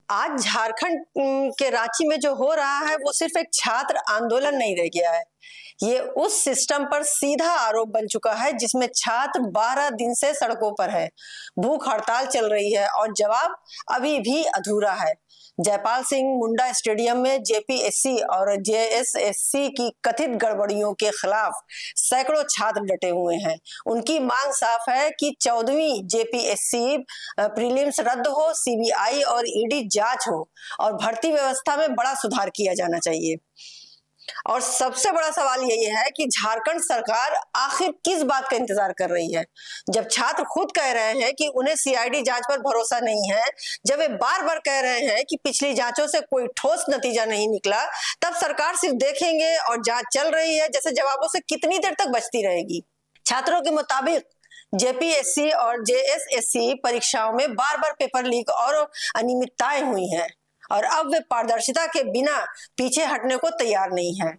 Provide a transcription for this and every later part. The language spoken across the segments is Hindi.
आज झारखंड के रांची में जो हो रहा है वो सिर्फ एक छात्र आंदोलन नहीं रह गया है। ये उस सिस्टम पर सीधा आरोप बन चुका है जिसमें छात्र 12 दिन से सड़कों पर है, भूख हड़ताल चल रही है और जवाब अभी भी अधूरा है। जयपाल सिंह मुंडा स्टेडियम में जेपीएससी और जेएसएससी की कथित गड़बड़ियों के खिलाफ सैकड़ों छात्र डटे हुए हैं। उनकी मांग साफ है कि 14वीं जेपीएससी प्रीलिम्स रद्द हो, सीबीआई और ईडी जांच हो और भर्ती व्यवस्था में बड़ा सुधार किया जाना चाहिए। और सबसे बड़ा सवाल यही है कि झारखंड सरकार आखिर किस बात का इंतजार कर रही है। जब छात्र खुद कह रहे हैं कि उन्हें सीआईडी जांच पर भरोसा नहीं है, जब वे बार बार कह रहे हैं कि पिछली जांचों से कोई ठोस नतीजा नहीं निकला, तब सरकार सिर्फ देखेंगे और जांच चल रही है जैसे जवाबों से कितनी देर तक बचती रहेगी। छात्रों के मुताबिक जेपीएससी और जेएसएससी परीक्षाओं में बार बार पेपर लीक और अनियमितताएं हुई हैं और अब वे पारदर्शिता के बिना पीछे हटने को तैयार नहीं है।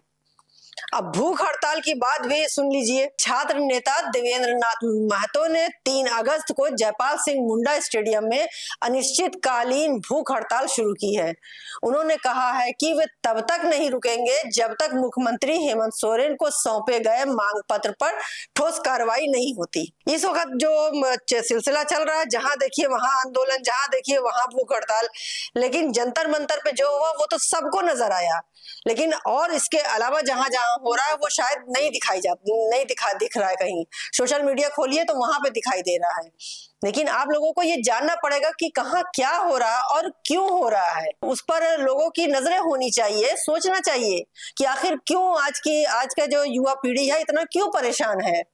अब भूख हड़ताल की बात भी सुन लीजिए। छात्र नेता देवेंद्र नाथ महतो ने 3 अगस्त को जयपाल सिंह मुंडा स्टेडियम में अनिश्चितकालीन भूख हड़ताल शुरू की है। उन्होंने कहा है कि वे तब तक नहीं रुकेंगे जब तक मुख्यमंत्री हेमंत सोरेन को सौंपे गए मांग पत्र पर ठोस कार्रवाई नहीं होती। इस वक्त जो सिलसिला चल रहा है, जहां देखिए वहां आंदोलन, जहां देखिए वहां भूख हड़ताल, लेकिन जंतर मंतर पे जो हुआ वो तो सबको नजर आया। लेकिन और इसके अलावा जहां जहां हो रहा है वो शायद नहीं दिख रहा है। कहीं सोशल मीडिया खोलिए तो वहां पे दिखाई दे रहा है। लेकिन आप लोगों को ये जानना पड़ेगा कि कहाँ क्या हो रहा है और क्यों हो रहा है। उस पर लोगों की नजरें होनी चाहिए, सोचना चाहिए कि आखिर क्यों आज का जो युवा पीढ़ी है इतना क्यों परेशान है।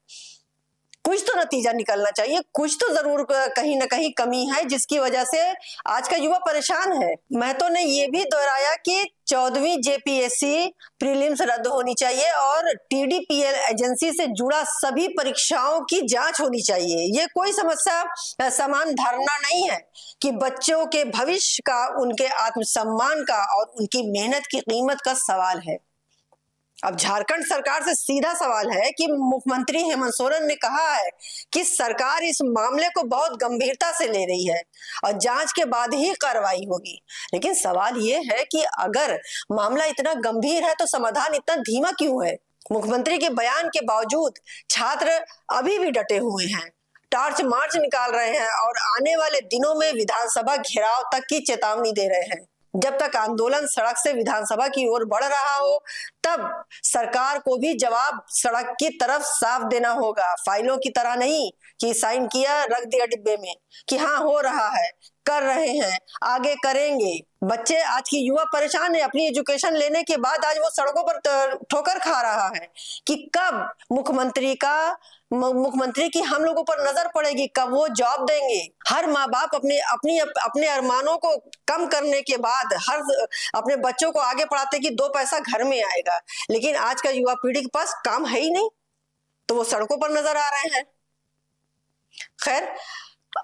कुछ तो नतीजा निकलना चाहिए, कुछ तो जरूर कहीं ना कहीं कमी है जिसकी वजह से आज का युवा परेशान है। महतो ने ये भी दोहराया कि 14वीं जेपीएससी प्रीलिम्स रद्द होनी चाहिए और टीडीपीएल एजेंसी से जुड़ा सभी परीक्षाओं की जांच होनी चाहिए। ये कोई समस्या समान धारणा नहीं है कि बच्चों के भविष्य का, उनके आत्मसम्मान का और उनकी मेहनत की कीमत का सवाल है। अब झारखंड सरकार से सीधा सवाल है कि मुख्यमंत्री हेमंत सोरेन ने कहा है कि सरकार इस मामले को बहुत गंभीरता से ले रही है और जांच के बाद ही कार्रवाई होगी। लेकिन सवाल ये है कि अगर मामला इतना गंभीर है तो समाधान इतना धीमा क्यों है। मुख्यमंत्री के बयान के बावजूद छात्र अभी भी डटे हुए हैं, टार्च मार्च निकाल रहे हैं और आने वाले दिनों में विधानसभा घेराव तक की चेतावनी दे रहे हैं। जब तक आंदोलन सड़क से विधानसभा की ओर बढ़ रहा हो तब सरकार को भी जवाब सड़क की तरफ साफ देना होगा, फाइलों की तरह नहीं कि साइन किया रख दिया डिब्बे में कि हाँ हो रहा है, कर रहे हैं, आगे करेंगे। बच्चे, आज की युवा परेशान है। अपनी एजुकेशन लेने के बाद आज वो सड़कों पर ठोकर खा रहा है कि कब मुख्यमंत्री की हम लोगों पर नजर पड़ेगी, कब वो जॉब देंगे। हर माँ बाप अपने अरमानों को कम करने के बाद हर अपने बच्चों को आगे पढ़ाते कि 2 पैसा घर में आएगा, लेकिन आज का युवा पीढ़ी के पास काम है ही नहीं तो वो सड़कों पर नजर आ रहे हैं। खैर,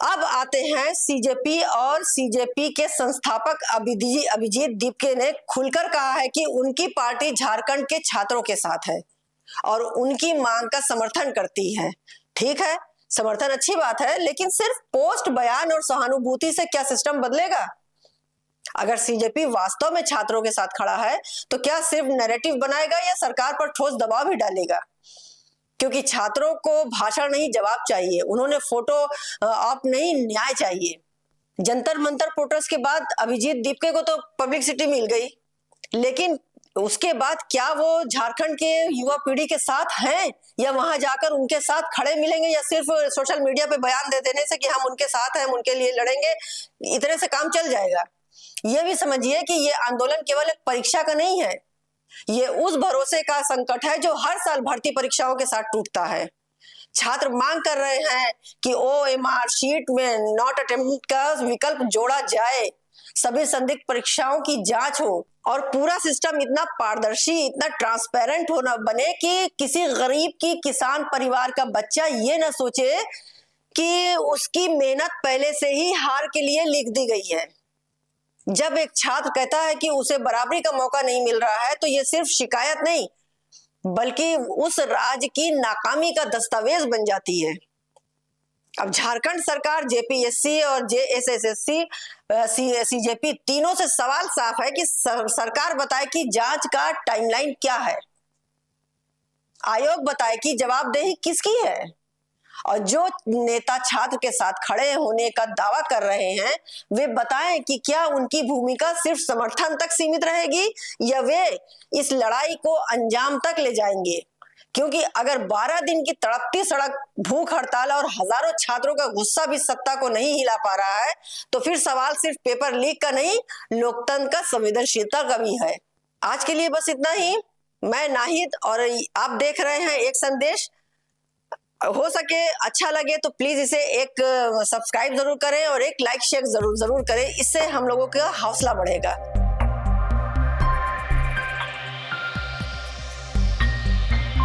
अब आते हैं सीजेपी और सीजेपी के संस्थापक अभिजीत दीपके ने खुलकर कहा है कि उनकी पार्टी झारखंड के छात्रों के साथ है और उनकी मांग का समर्थन करती है। ठीक है, समर्थन अच्छी बात है, लेकिन सिर्फ पोस्ट, बयान और सहानुभूति से क्या सिस्टम बदलेगा। अगर सीजेपी वास्तव में छात्रों के साथ खड़ा है तो क्या सिर्फ नैरेटिव बनाएगा या सरकार पर ठोस दबाव भी डालेगा। क्योंकि छात्रों को भाषण नहीं, जवाब चाहिए। उन्होंने फोटो ऑप नहीं, न्याय चाहिए। जंतर मंतर प्रोटेस्ट के बाद अभिजीत दीपके को तो पब्लिसिटी मिल गई, लेकिन उसके बाद क्या वो झारखंड के युवा पीढ़ी के साथ हैं या वहां जाकर उनके साथ खड़े मिलेंगे, या सिर्फ सोशल मीडिया पे बयान दे देने से कि हम उनके साथ हैं, हम उनके लिए लड़ेंगे, इतने से काम चल जाएगा। ये भी समझिए कि ये आंदोलन केवल एक परीक्षा का नहीं है, ये उस भरोसे का संकट है जो हर साल भर्ती परीक्षाओं के साथ टूटता है। छात्र मांग कर रहे हैं कि ओएमआर शीट में नॉट अटेम्प्ट का विकल्प जोड़ा जाए, सभी संदिग्ध परीक्षाओं की जांच हो और पूरा सिस्टम इतना पारदर्शी, इतना ट्रांसपेरेंट होना बने कि किसी गरीब की किसान परिवार का बच्चा ये ना सोचे कि उसकी मेहनत पहले से ही हार के लिए लिख दी गई है। जब एक छात्र कहता है कि उसे बराबरी का मौका नहीं मिल रहा है तो ये सिर्फ शिकायत नहीं बल्कि उस राज्य की नाकामी का दस्तावेज बन जाती है। अब झारखंड सरकार, जेपीएससी और जेएसएससी, सीजेपी तीनों से सवाल साफ है कि सरकार बताए कि जांच का टाइमलाइन क्या है, आयोग बताए कि जवाबदेही किसकी है, और जो नेता छात्र के साथ खड़े होने का दावा कर रहे हैं वे बताएं कि क्या उनकी भूमिका सिर्फ समर्थन तक सीमित रहेगी या वे इस लड़ाई को अंजाम तक ले जाएंगे। क्योंकि अगर 12 दिन की तड़पती सड़क, भूख हड़ताल और हजारों छात्रों का गुस्सा भी सत्ता को नहीं हिला पा रहा है, तो फिर सवाल सिर्फ पेपर लीक का नहीं, लोकतंत्र का संवेदनशीलता का भी है। आज के लिए बस इतना ही। मैं नाहिद और आप देख रहे हैं एक संदेश। हो सके अच्छा लगे तो प्लीज इसे एक सब्सक्राइब जरूर करें और एक लाइक शेयर जरूर करें, इससे हम लोगों का हौसला बढ़ेगा।